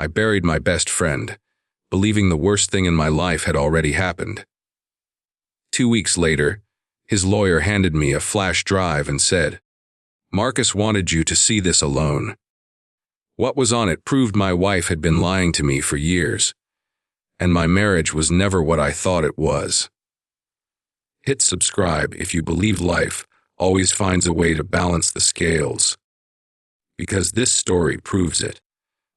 I buried my best friend, believing the worst thing in my life had already happened. 2 weeks later, his lawyer handed me a flash drive and said, "Marcus wanted you to see this alone." What was on it proved my wife had been lying to me for years, and my marriage was never what I thought it was. Hit subscribe if you believe life always finds a way to balance the scales. Because this story proves it.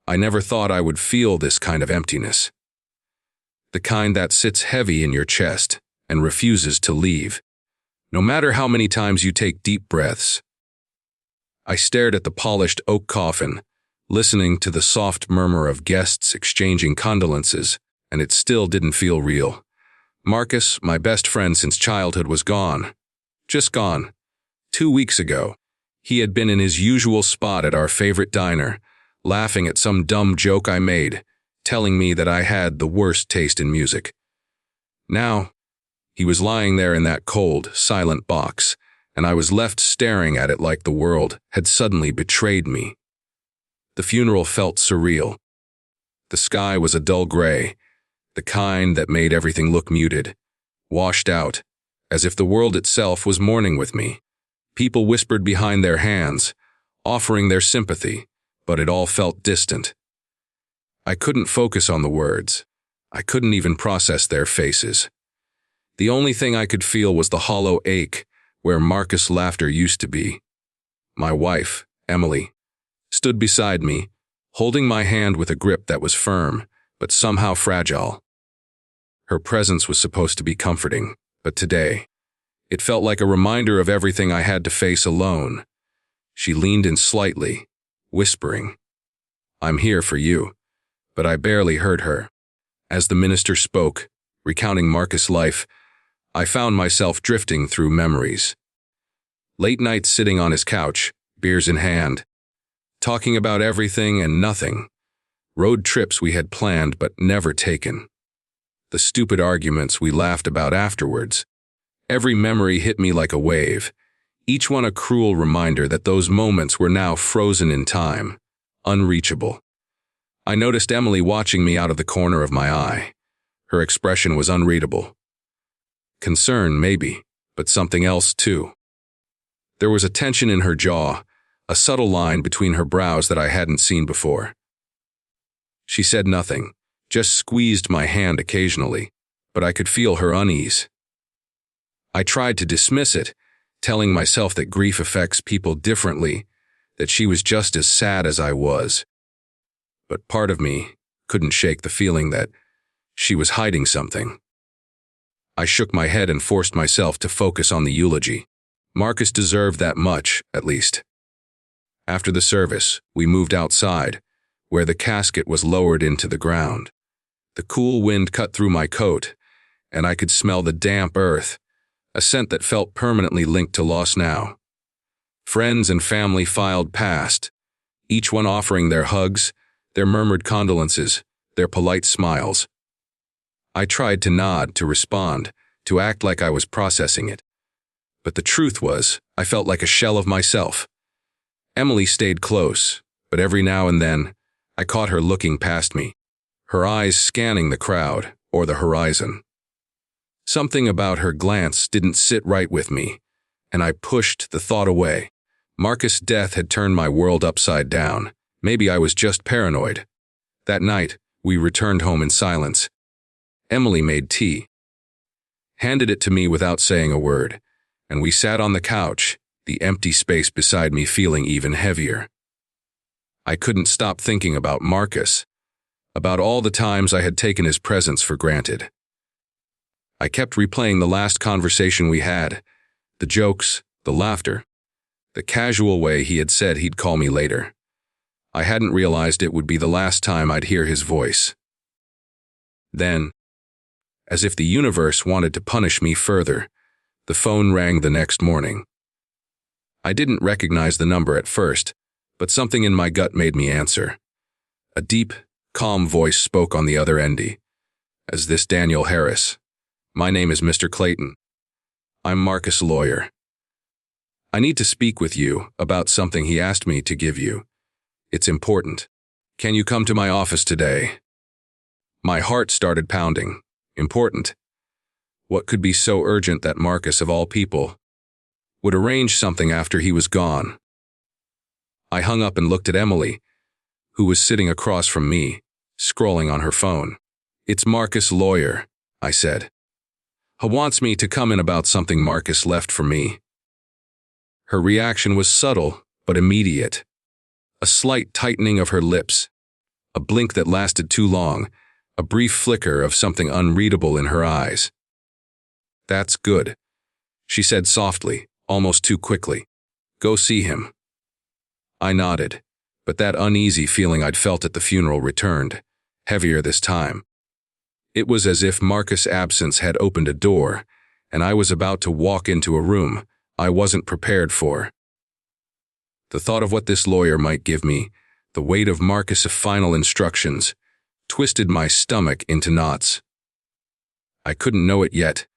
I never thought I would feel this kind of emptiness. The kind that sits heavy in your chest and refuses to leave, no matter how many times you take deep breaths. I stared at the polished oak coffin, listening to the soft murmur of guests exchanging condolences, and it still didn't feel real. Marcus, my best friend since childhood, was gone. Just gone. 2 weeks ago, he had been in his usual spot at our favorite diner, laughing at some dumb joke I made, telling me that I had the worst taste in music. Now, he was lying there in that cold, silent box, and I was left staring at it like the world had suddenly betrayed me. The funeral felt surreal. The sky was a dull gray, the kind that made everything look muted, washed out, as if the world itself was mourning with me. People whispered behind their hands, offering their sympathy, but it all felt distant. I couldn't focus on the words. I couldn't even process their faces. The only thing I could feel was the hollow ache where Marcus' laughter used to be. My wife, Emily, stood beside me, holding my hand with a grip that was firm, but somehow fragile. Her presence was supposed to be comforting, but today, it felt like a reminder of everything I had to face alone. She leaned in slightly, whispering, "I'm here for you," but I barely heard her. As the minister spoke, recounting Marcus' life, I found myself drifting through memories. Late nights sitting on his couch, beers in hand, talking about everything and nothing. Road trips we had planned but never taken. The stupid arguments we laughed about afterwards. Every memory hit me like a wave, each one a cruel reminder that those moments were now frozen in time, unreachable. I noticed Emily watching me out of the corner of my eye. Her expression was unreadable. Concern, maybe, but something else too. There was a tension in her jaw, a subtle line between her brows that I hadn't seen before. She said nothing, just squeezed my hand occasionally, but I could feel her unease. I tried to dismiss it, telling myself that grief affects people differently, that she was just as sad as I was. But part of me couldn't shake the feeling that she was hiding something. I shook my head and forced myself to focus on the eulogy. Marcus deserved that much, at least. After the service, we moved outside, where the casket was lowered into the ground. The cool wind cut through my coat, and I could smell the damp earth, a scent that felt permanently linked to loss now. Friends and family filed past, each one offering their hugs, their murmured condolences, their polite smiles. I tried to nod, to respond, to act like I was processing it. But the truth was, I felt like a shell of myself. Emily stayed close, but every now and then, I caught her looking past me, her eyes scanning the crowd or the horizon. Something about her glance didn't sit right with me, and I pushed the thought away. Marcus' death had turned my world upside down. Maybe I was just paranoid. That night, we returned home in silence. Emily made tea, handed it to me without saying a word, and we sat on the couch, the empty space beside me feeling even heavier. I couldn't stop thinking about Marcus, about all the times I had taken his presence for granted. I kept replaying the last conversation we had, the jokes, the laughter, the casual way he had said he'd call me later. I hadn't realized it would be the last time I'd hear his voice. Then, as if the universe wanted to punish me further, the phone rang the next morning. I didn't recognize the number at first, but something in my gut made me answer. A deep, calm voice spoke on the other end. "Is this Daniel Harris? My name is Mr. Clayton. I'm Marcus' lawyer. I need to speak with you about something he asked me to give you. It's important." Can you come to my office today? My heart started pounding. Important. What could be so urgent that Marcus, of all people, would arrange something after he was gone? I hung up and looked at Emily, who was sitting across from me, scrolling on her phone. It's Marcus' lawyer, I said. He wants me to come in about something Marcus left for me. Her reaction was subtle, but immediate. A slight tightening of her lips, a blink that lasted too long, a brief flicker of something unreadable in her eyes. That's good, she said softly, almost too quickly. Go see him. I nodded, but that uneasy feeling I'd felt at the funeral returned, heavier this time. It was as if Marcus' absence had opened a door, and I was about to walk into a room I wasn't prepared for. The thought of what this lawyer might give me, the weight of Marcus' final instructions, twisted my stomach into knots. I couldn't know it yet,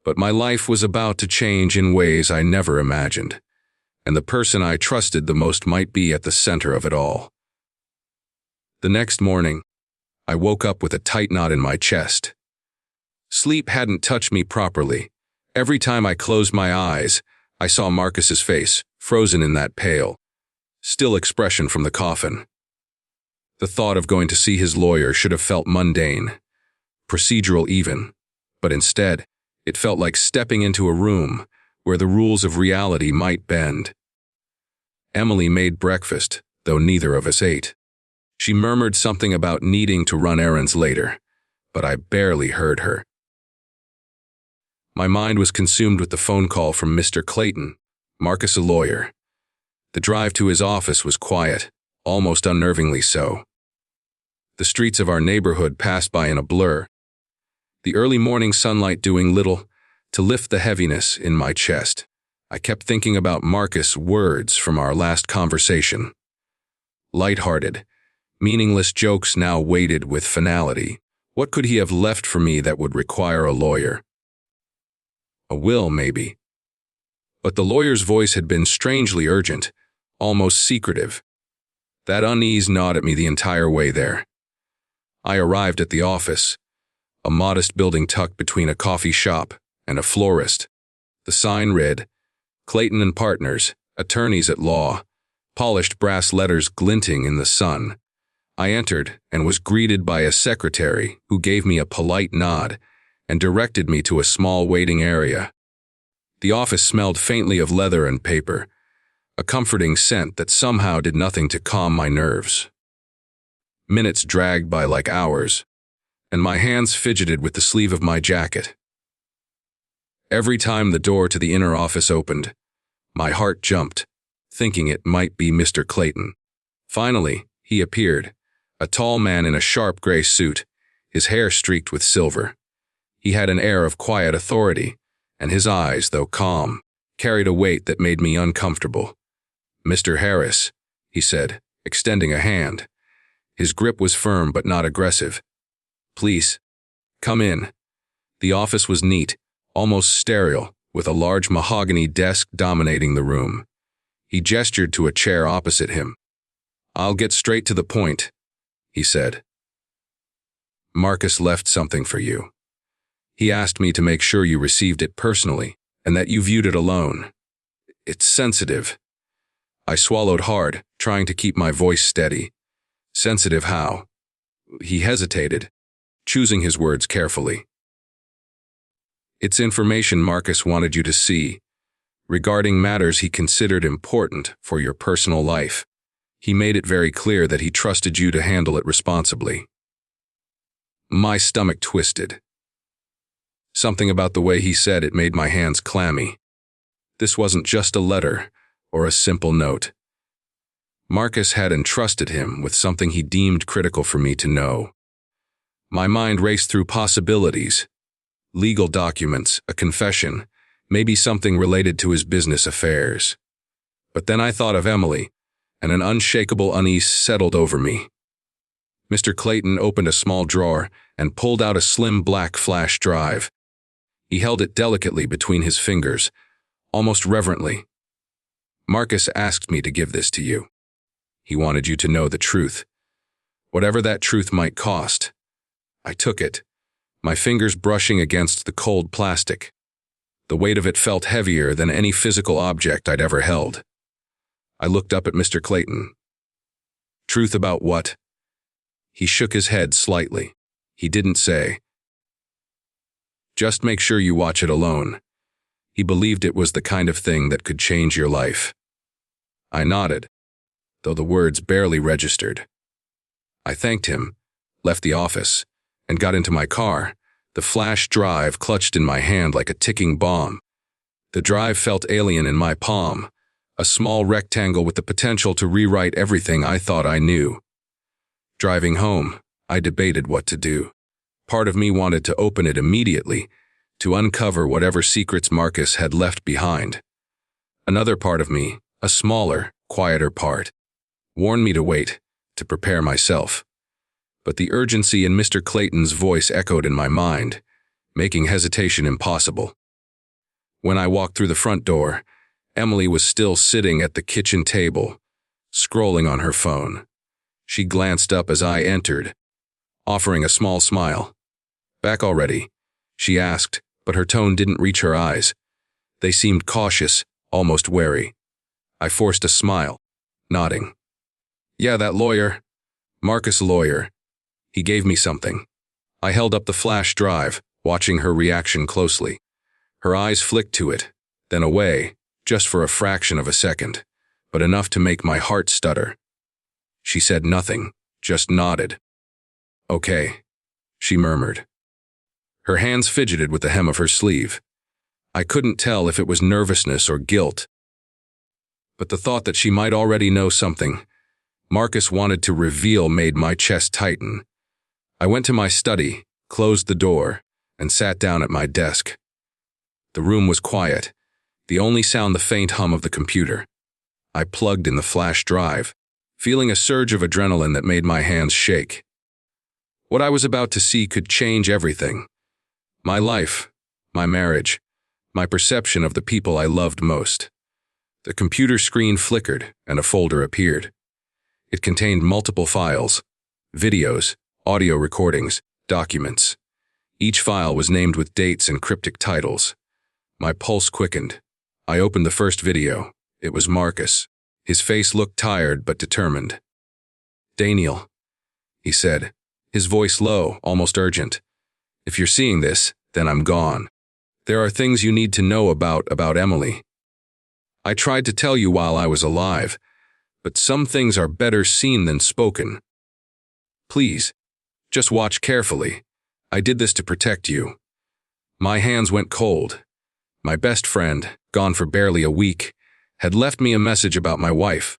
but my life was about to change in ways I never imagined, and the person I trusted the most might be at the center of it all. The next morning, I woke up with a tight knot in my chest. Sleep hadn't touched me properly. Every time I closed my eyes, I saw Marcus's face, frozen in that pale, still expression from the coffin. The thought of going to see his lawyer should have felt mundane, procedural even, but instead, it felt like stepping into a room where the rules of reality might bend. Emily made breakfast, though neither of us ate. She murmured something about needing to run errands later, but I barely heard her. My mind was consumed with the phone call from Mr. Clayton, Marcus a lawyer. The drive to his office was quiet, almost unnervingly so. The streets of our neighborhood passed by in a blur, the early morning sunlight doing little to lift the heaviness in my chest. I kept thinking about Marcus' words from our last conversation. Light-hearted, meaningless jokes now weighted with finality. What could he have left for me that would require a lawyer? A will, maybe. But the lawyer's voice had been strangely urgent, almost secretive. That unease gnawed at me the entire way there. I arrived at the office, a modest building tucked between a coffee shop and a florist. The sign read, Clayton and Partners, Attorneys at Law, polished brass letters glinting in the sun. I entered and was greeted by a secretary who gave me a polite nod and directed me to a small waiting area. The office smelled faintly of leather and paper, a comforting scent that somehow did nothing to calm my nerves. Minutes dragged by like hours, and my hands fidgeted with the sleeve of my jacket. Every time the door to the inner office opened, my heart jumped, thinking it might be Mr. Clayton. Finally, he appeared, a tall man in a sharp gray suit, his hair streaked with silver. He had an air of quiet authority, and his eyes, though calm, carried a weight that made me uncomfortable. Mr. Harris, he said, extending a hand. His grip was firm but not aggressive. Please, come in. The office was neat, almost sterile, with a large mahogany desk dominating the room. He gestured to a chair opposite him. I'll get straight to the point, he said. Marcus left something for you. He asked me to make sure you received it personally and that you viewed it alone. It's sensitive. I swallowed hard, trying to keep my voice steady. Sensitive how? He hesitated, choosing his words carefully. It's information Marcus wanted you to see, regarding matters he considered important for your personal life. He made it very clear that he trusted you to handle it responsibly. My stomach twisted. Something about the way he said it made my hands clammy. This wasn't just a letter or a simple note. Marcus had entrusted him with something he deemed critical for me to know. My mind raced through possibilities. Legal documents, a confession, maybe something related to his business affairs. But then I thought of Emily, and an unshakable unease settled over me. Mr. Clayton opened a small drawer and pulled out a slim black flash drive. He held it delicately between his fingers, almost reverently. Marcus asked me to give this to you. He wanted you to know the truth. whatever that truth might cost. I took it, my fingers brushing against the cold plastic. The weight of it felt heavier than any physical object I'd ever held. I looked up at Mr. Clayton. Truth about what? He shook his head slightly. He didn't say. Just make sure you watch it alone. He believed it was the kind of thing that could change your life. I nodded, though the words barely registered. I thanked him, left the office, and got into my car, the flash drive clutched in my hand like a ticking bomb. The drive felt alien in my palm, a small rectangle with the potential to rewrite everything I thought I knew. Driving home, I debated what to do. Part of me wanted to open it immediately, to uncover whatever secrets Marcus had left behind. Another part of me, a smaller, quieter part, warned me to wait, to prepare myself. But the urgency in Mr. Clayton's voice echoed in my mind, making hesitation impossible. When I walked through the front door, Emily was still sitting at the kitchen table, scrolling on her phone. She glanced up as I entered, offering a small smile. "Back already?" she asked, but her tone didn't reach her eyes. They seemed cautious, almost wary. I forced a smile, nodding. "Yeah, that lawyer. Marcus' lawyer. He gave me something." I held up the flash drive, watching her reaction closely. Her eyes flicked to it, then away, just for a fraction of a second, but enough to make my heart stutter. She said nothing, just nodded. "Okay," she murmured. Her hands fidgeted with the hem of her sleeve. I couldn't tell if it was nervousness or guilt. But the thought that she might already know something Marcus wanted to reveal made my chest tighten. I went to my study, closed the door, and sat down at my desk. The room was quiet, the only sound the faint hum of the computer. I plugged in the flash drive, feeling a surge of adrenaline that made my hands shake. What I was about to see could change everything. My life, my marriage, my perception of the people I loved most. The computer screen flickered and a folder appeared. It contained multiple files, videos, audio recordings, documents. Each file was named with dates and cryptic titles. My pulse quickened. I opened the first video. It was Marcus. His face looked tired but determined. "Daniel," he said, his voice low, almost urgent. "If you're seeing this, then I'm gone. There are things you need to know about Emily. I tried to tell you while I was alive, but some things are better seen than spoken. Please, just watch carefully. I did this to protect you." My hands went cold. My best friend, gone for barely a week, had left me a message about my wife.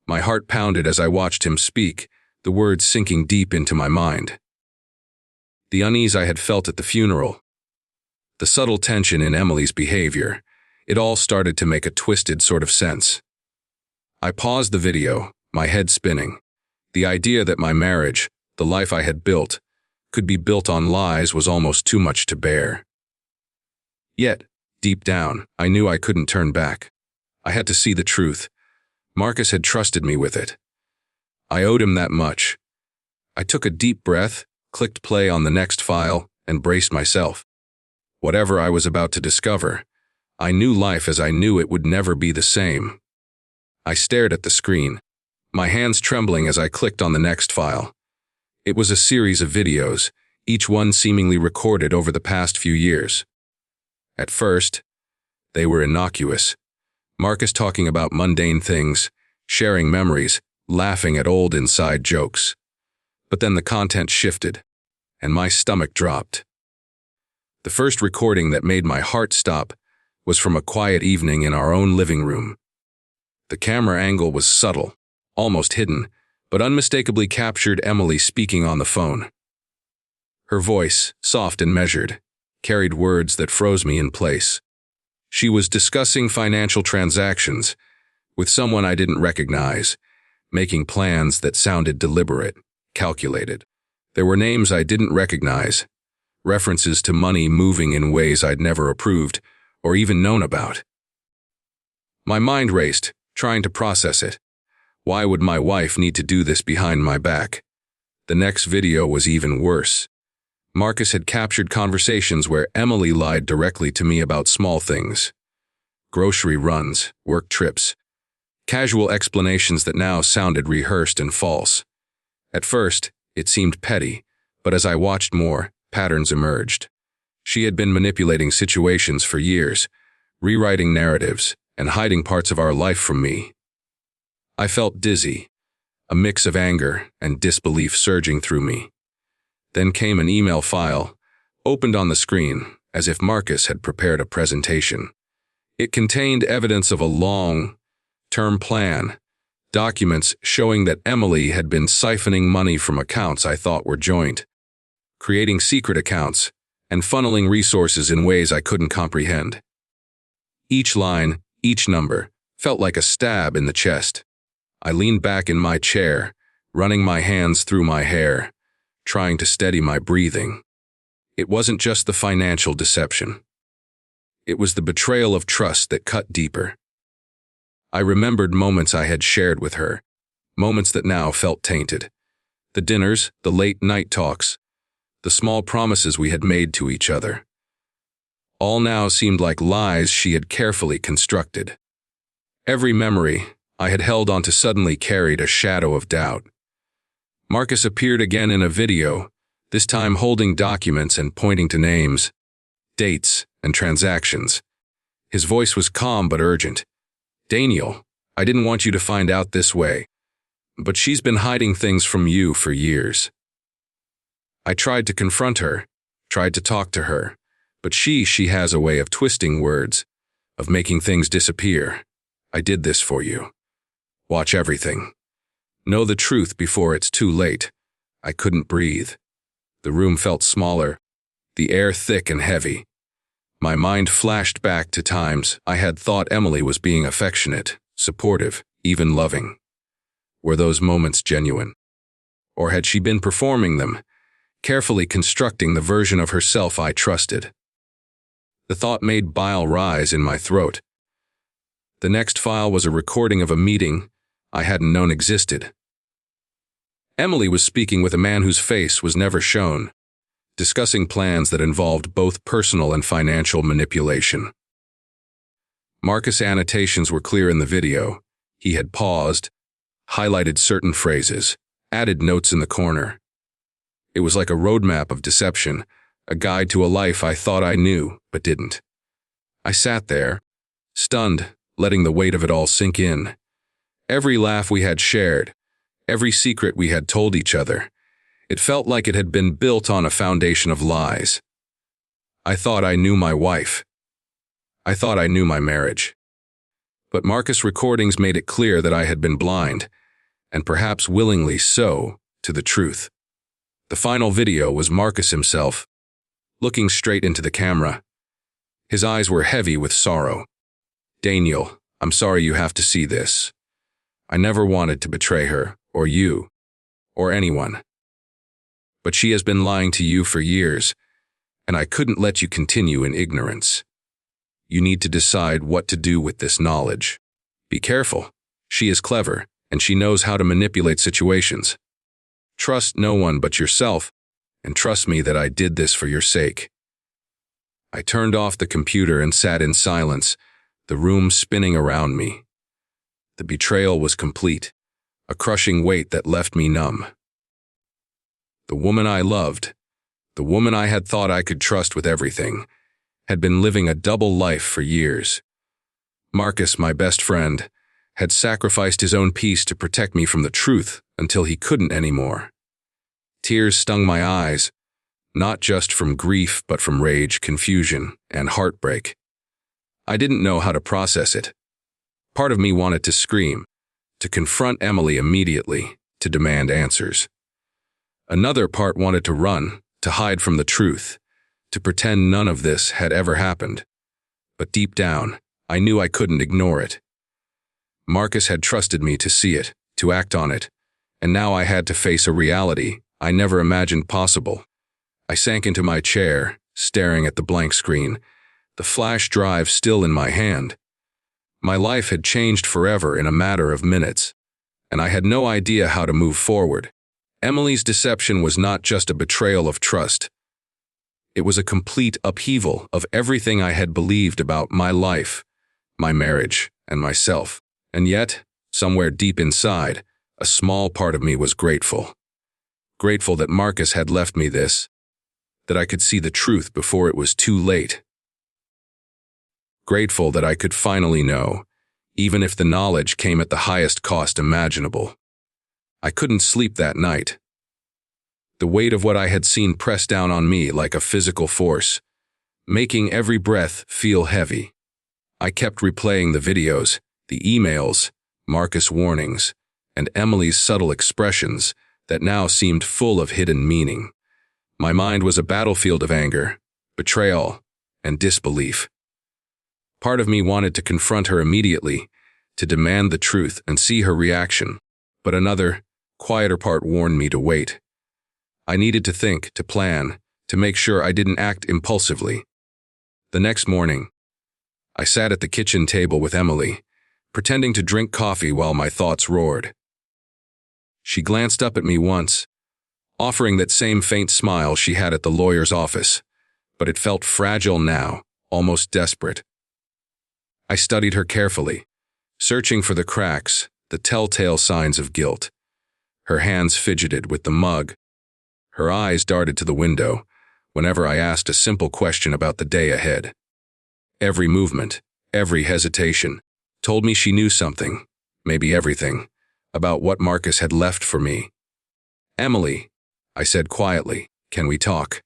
My heart pounded as I watched him speak, the words sinking deep into my mind. The unease I had felt at the funeral, the subtle tension in Emily's behavior, it all started to make a twisted sort of sense. I paused the video, my head spinning. The idea that my marriage, the life I had built, could be built on lies was almost too much to bear. Yet, deep down, I knew I couldn't turn back. I had to see the truth. Marcus had trusted me with it. I owed him that much. I took a deep breath, clicked play on the next file, and braced myself. Whatever I was about to discover, I knew life as I knew it would never be the same. I stared at the screen, my hands trembling as I clicked on the next file. It was a series of videos, each one seemingly recorded over the past few years. At first, they were innocuous. Marcus talking about mundane things, sharing memories, laughing at old inside jokes. But then the content shifted, and my stomach dropped. The first recording that made my heart stop was from a quiet evening in our own living room. The camera angle was subtle, almost hidden, but unmistakably captured Emily speaking on the phone. Her voice, soft and measured, carried words that froze me in place. She was discussing financial transactions with someone I didn't recognize, making plans that sounded deliberate, calculated. There were names I didn't recognize, references to money moving in ways I'd never approved or even known about. My mind raced, trying to process it. Why would my wife need to do this behind my back? The next video was even worse. Marcus had captured conversations where Emily lied directly to me about small things. Grocery runs, work trips, casual explanations that now sounded rehearsed and false. At first, it seemed petty, but as I watched more, patterns emerged. She had been manipulating situations for years, rewriting narratives, and hiding parts of our life from me. I felt dizzy, a mix of anger and disbelief surging through me. Then came an email file, opened on the screen, as if Marcus had prepared a presentation. It contained evidence of a long-term plan, documents showing that Emily had been siphoning money from accounts I thought were joint, creating secret accounts, and funneling resources in ways I couldn't comprehend. Each line, each number, felt like a stab in the chest. I leaned back in my chair, running my hands through my hair, trying to steady my breathing. It wasn't just the financial deception. It was the betrayal of trust that cut deeper. I remembered moments I had shared with her, moments that now felt tainted. The dinners, the late-night talks, the small promises we had made to each other. All now seemed like lies she had carefully constructed. Every memory I had held onto suddenly carried a shadow of doubt. Marcus appeared again in a video, this time holding documents and pointing to names, dates, and transactions. His voice was calm but urgent. "Daniel, I didn't want you to find out this way, but she's been hiding things from you for years." I tried to confront her, tried to talk to her, but she has a way of twisting words, of making things disappear. "I did this for you. Watch everything. Know the truth before it's too late." I couldn't breathe. The room felt smaller, the air thick and heavy. My mind flashed back to times I had thought Emily was being affectionate, supportive, even loving. Were those moments genuine? Or had she been performing them, carefully constructing the version of herself I trusted? The thought made bile rise in my throat. The next file was a recording of a meeting I hadn't known existed. Emily was speaking with a man whose face was never shown, discussing plans that involved both personal and financial manipulation. Marcus' annotations were clear in the video. He had paused, highlighted certain phrases, added notes in the corner. It was like a roadmap of deception, a guide to a life I thought I knew, but didn't. I sat there, stunned, letting the weight of it all sink in. Every laugh we had shared, every secret we had told each other, it felt like it had been built on a foundation of lies. I thought I knew my wife. I thought I knew my marriage. But Marcus' recordings made it clear that I had been blind, and perhaps willingly so, to the truth. The final video was Marcus himself, looking straight into the camera. His eyes were heavy with sorrow. "Daniel, I'm sorry you have to see this. I never wanted to betray her, or you, or anyone. But she has been lying to you for years, and I couldn't let you continue in ignorance. You need to decide what to do with this knowledge. Be careful. She is clever, and she knows how to manipulate situations. Trust no one but yourself, and trust me that I did this for your sake." I turned off the computer and sat in silence, the room spinning around me. The betrayal was complete, a crushing weight that left me numb. The woman I loved, the woman I had thought I could trust with everything, had been living a double life for years. Marcus, my best friend, had sacrificed his own peace to protect me from the truth until he couldn't anymore. Tears stung my eyes, not just from grief but from rage, confusion, and heartbreak. I didn't know how to process it. Part of me wanted to scream, to confront Emily immediately, to demand answers. Another part wanted to run, to hide from the truth, to pretend none of this had ever happened. But deep down, I knew I couldn't ignore it. Marcus had trusted me to see it, to act on it, and now I had to face a reality I never imagined possible. I sank into my chair, staring at the blank screen, the flash drive still in my hand. My life had changed forever in a matter of minutes, and I had no idea how to move forward, Emily's deception was not just a betrayal of trust. It was a complete upheaval of everything I had believed about my life, my marriage, and myself. And yet, somewhere deep inside, a small part of me was grateful. Grateful that Marcus had left me this, that I could see the truth before it was too late. Grateful that I could finally know, even if the knowledge came at the highest cost imaginable. I couldn't sleep that night. The weight of what I had seen pressed down on me like a physical force, making every breath feel heavy. I kept replaying the videos, the emails, Marcus' warnings, and Emily's subtle expressions that now seemed full of hidden meaning. My mind was a battlefield of anger, betrayal, and disbelief. Part of me wanted to confront her immediately, to demand the truth and see her reaction, but another, quieter part warned me to wait. I needed to think, to plan, to make sure I didn't act impulsively. The next morning, I sat at the kitchen table with Emily, pretending to drink coffee while my thoughts roared. She glanced up at me once, offering that same faint smile she had at the lawyer's office, but it felt fragile now, almost desperate. I studied her carefully, searching for the cracks, the telltale signs of guilt. Her hands fidgeted with the mug. Her eyes darted to the window whenever I asked a simple question about the day ahead. Every movement, every hesitation, told me she knew something, maybe everything, about what Marcus had left for me. "Emily," I said quietly, "can we talk?"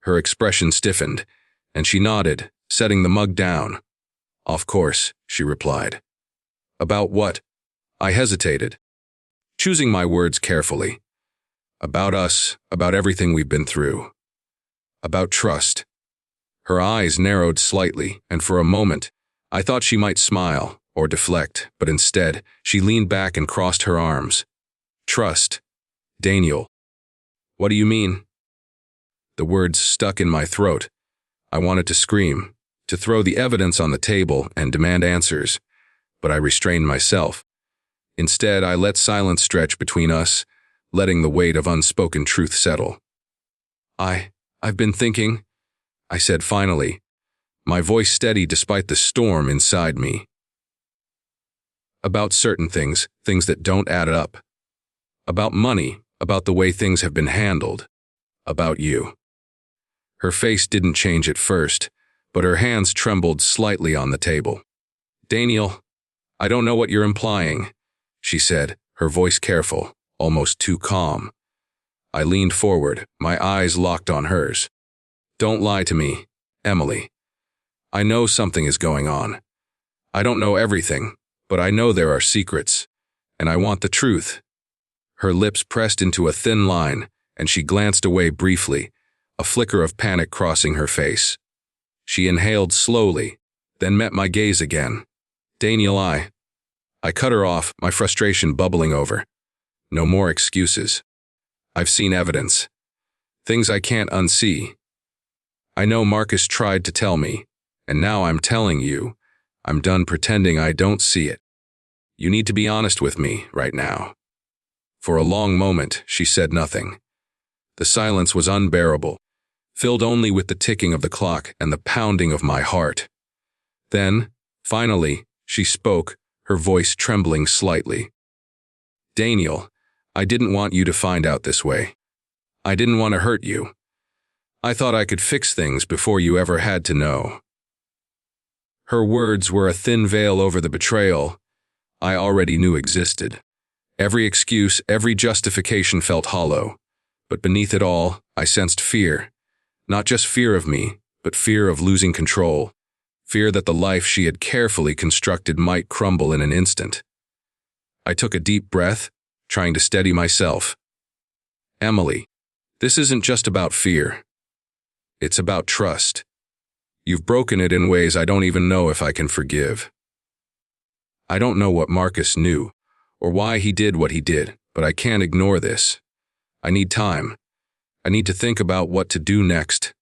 Her expression stiffened, and she nodded, setting the mug down. "Of course," she replied. "About what?" I hesitated, choosing my words carefully. "About us, about everything we've been through. About trust." Her eyes narrowed slightly, and for a moment, I thought she might smile or deflect, but instead, she leaned back and crossed her arms. "Trust. Daniel. What do you mean?" The words stuck in my throat. I wanted to scream, to throw the evidence on the table and demand answers, but I restrained myself. Instead, I let silence stretch between us, letting the weight of unspoken truth settle. I've been thinking," I said finally, my voice steady despite the storm inside me. "About certain things, things that don't add up. About money, about the way things have been handled. About you." Her face didn't change at first, but her hands trembled slightly on the table. "Daniel, I don't know what you're implying," she said, her voice careful, almost too calm. I leaned forward, my eyes locked on hers. "Don't lie to me, Emily. I know something is going on. I don't know everything, but I know there are secrets, and I want the truth." Her lips pressed into a thin line, and she glanced away briefly, a flicker of panic crossing her face. She inhaled slowly, then met my gaze again. "Daniel, I cut her off, my frustration bubbling over. "No more excuses. I've seen evidence. Things I can't unsee. I know Marcus tried to tell me, and now I'm telling you. I'm done pretending I don't see it. You need to be honest with me right now." For a long moment, she said nothing. The silence was unbearable, filled only with the ticking of the clock and the pounding of my heart. Then, finally, she spoke, her voice trembling slightly. "Daniel, I didn't want you to find out this way. I didn't want to hurt you. I thought I could fix things before you ever had to know." Her words were a thin veil over the betrayal I already knew existed. Every excuse, every justification felt hollow, but beneath it all, I sensed fear. Not just fear of me, but fear of losing control. Fear that the life she had carefully constructed might crumble in an instant. I took a deep breath, trying to steady myself. "Emily, this isn't just about fear. It's about trust. You've broken it in ways I don't even know if I can forgive. I don't know what Marcus knew, or why he did what he did, but I can't ignore this. I need time. I need to think about what to do next."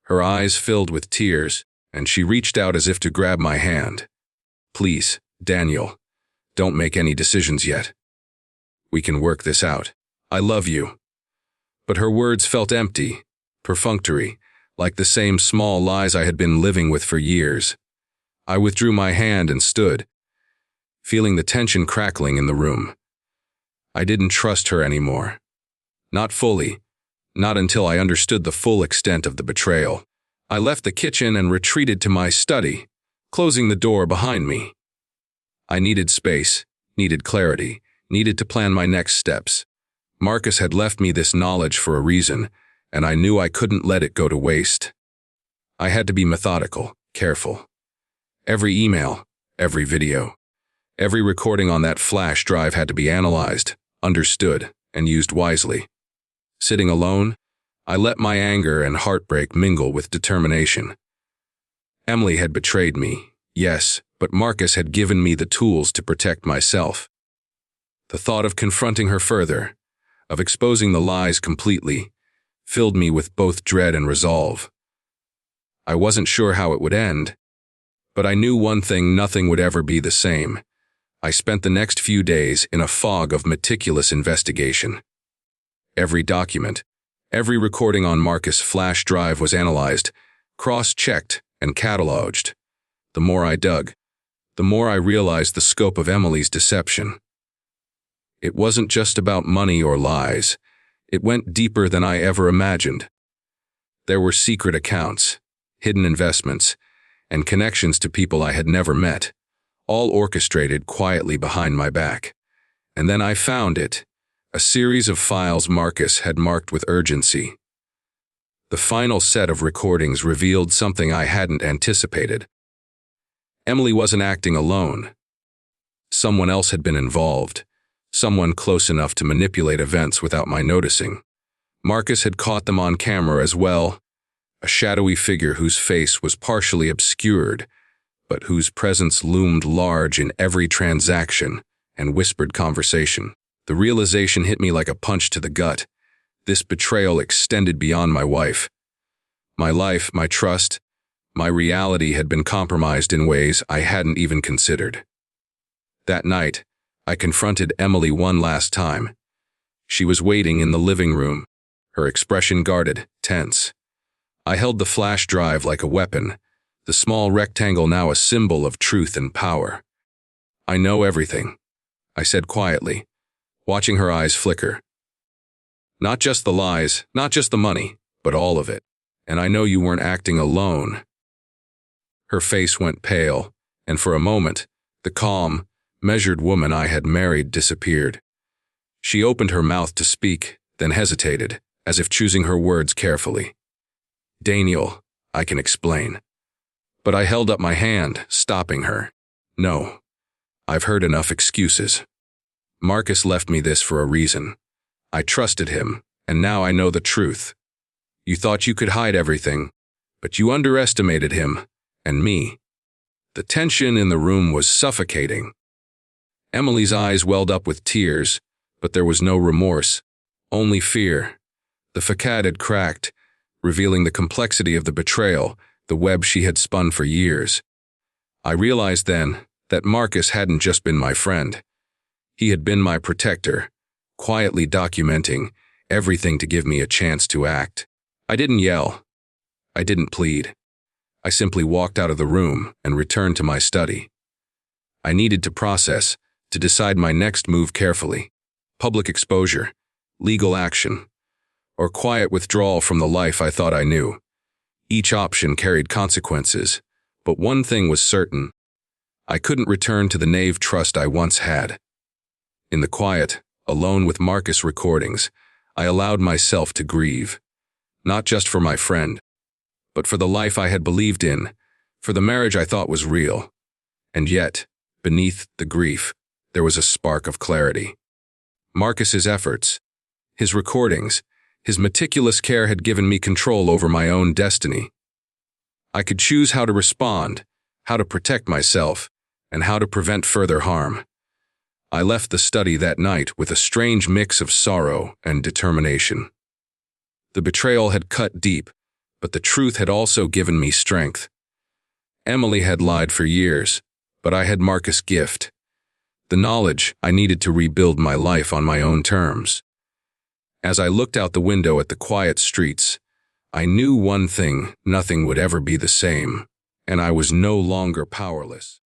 Her eyes filled with tears, and she reached out as if to grab my hand. "Please, Daniel, don't make any decisions yet. We can work this out. I love you. But her words felt empty, perfunctory, like the same small lies I had been living with for years. I withdrew my hand and stood, feeling the tension crackling in the room. I didn't trust her anymore. Not fully, not until I understood the full extent of the betrayal. I left the kitchen and retreated to my study, closing the door behind me. I needed space, needed clarity, needed to plan my next steps. Marcus had left me this knowledge for a reason, and I knew I couldn't let it go to waste. I had to be methodical, careful. Every email, every video, every recording on that flash drive had to be analyzed, understood, and used wisely. Sitting alone, I let my anger and heartbreak mingle with determination. Emily had betrayed me, yes, but Marcus had given me the tools to protect myself. The thought of confronting her further, of exposing the lies completely, filled me with both dread and resolve. I wasn't sure how it would end, but I knew one thing: nothing would ever be the same. I spent the next few days in a fog of meticulous investigation. Every document, every recording on Marcus' flash drive was analyzed, cross-checked, and cataloged. The more I dug, the more I realized the scope of Emily's deception. It wasn't just about money or lies. It went deeper than I ever imagined. There were secret accounts, hidden investments, and connections to people I had never met, all orchestrated quietly behind my back. And then I found it, a series of files Marcus had marked with urgency. The final set of recordings revealed something I hadn't anticipated. Emily wasn't acting alone. Someone else had been involved, someone close enough to manipulate events without my noticing. Marcus had caught them on camera as well, a shadowy figure whose face was partially obscured, but whose presence loomed large in every transaction and whispered conversation. The realization hit me like a punch to the gut. This betrayal extended beyond my wife. My life, my trust, my reality had been compromised in ways I hadn't even considered. That night, I confronted Emily one last time. She was waiting in the living room, her expression guarded, tense. I held the flash drive like a weapon, the small rectangle now a symbol of truth and power. "I know everything," I said quietly, watching her eyes flicker. "Not just the lies, not just the money, but all of it. And I know you weren't acting alone." Her face went pale, and for a moment, the calm, measured woman I had married disappeared. She opened her mouth to speak, then hesitated, as if choosing her words carefully. "Daniel, I can explain." But I held up my hand, stopping her. "No, I've heard enough excuses. Marcus left me this for a reason. I trusted him, and now I know the truth. You thought you could hide everything, but you underestimated him, and me." The tension in the room was suffocating. Emily's eyes welled up with tears, but there was no remorse, only fear. The facade had cracked, revealing the complexity of the betrayal, the web she had spun for years. I realized then that Marcus hadn't just been my friend. He had been my protector, quietly documenting everything to give me a chance to act. I didn't yell. I didn't plead. I simply walked out of the room and returned to my study. I needed to process, to decide my next move carefully: public exposure, legal action, or quiet withdrawal from the life I thought I knew. Each option carried consequences, but one thing was certain: I couldn't return to the naive trust I once had. In the quiet, alone with Marcus' recordings, I allowed myself to grieve, not just for my friend, but for the life I had believed in, for the marriage I thought was real. And yet, beneath the grief, there was a spark of clarity. Marcus's efforts, his recordings, his meticulous care had given me control over my own destiny. I could choose how to respond, how to protect myself, and how to prevent further harm. I left the study that night with a strange mix of sorrow and determination. The betrayal had cut deep, but the truth had also given me strength. Emily had lied for years, but I had Marcus' gift, the knowledge I needed to rebuild my life on my own terms. As I looked out the window at the quiet streets, I knew one thing: nothing would ever be the same, and I was no longer powerless.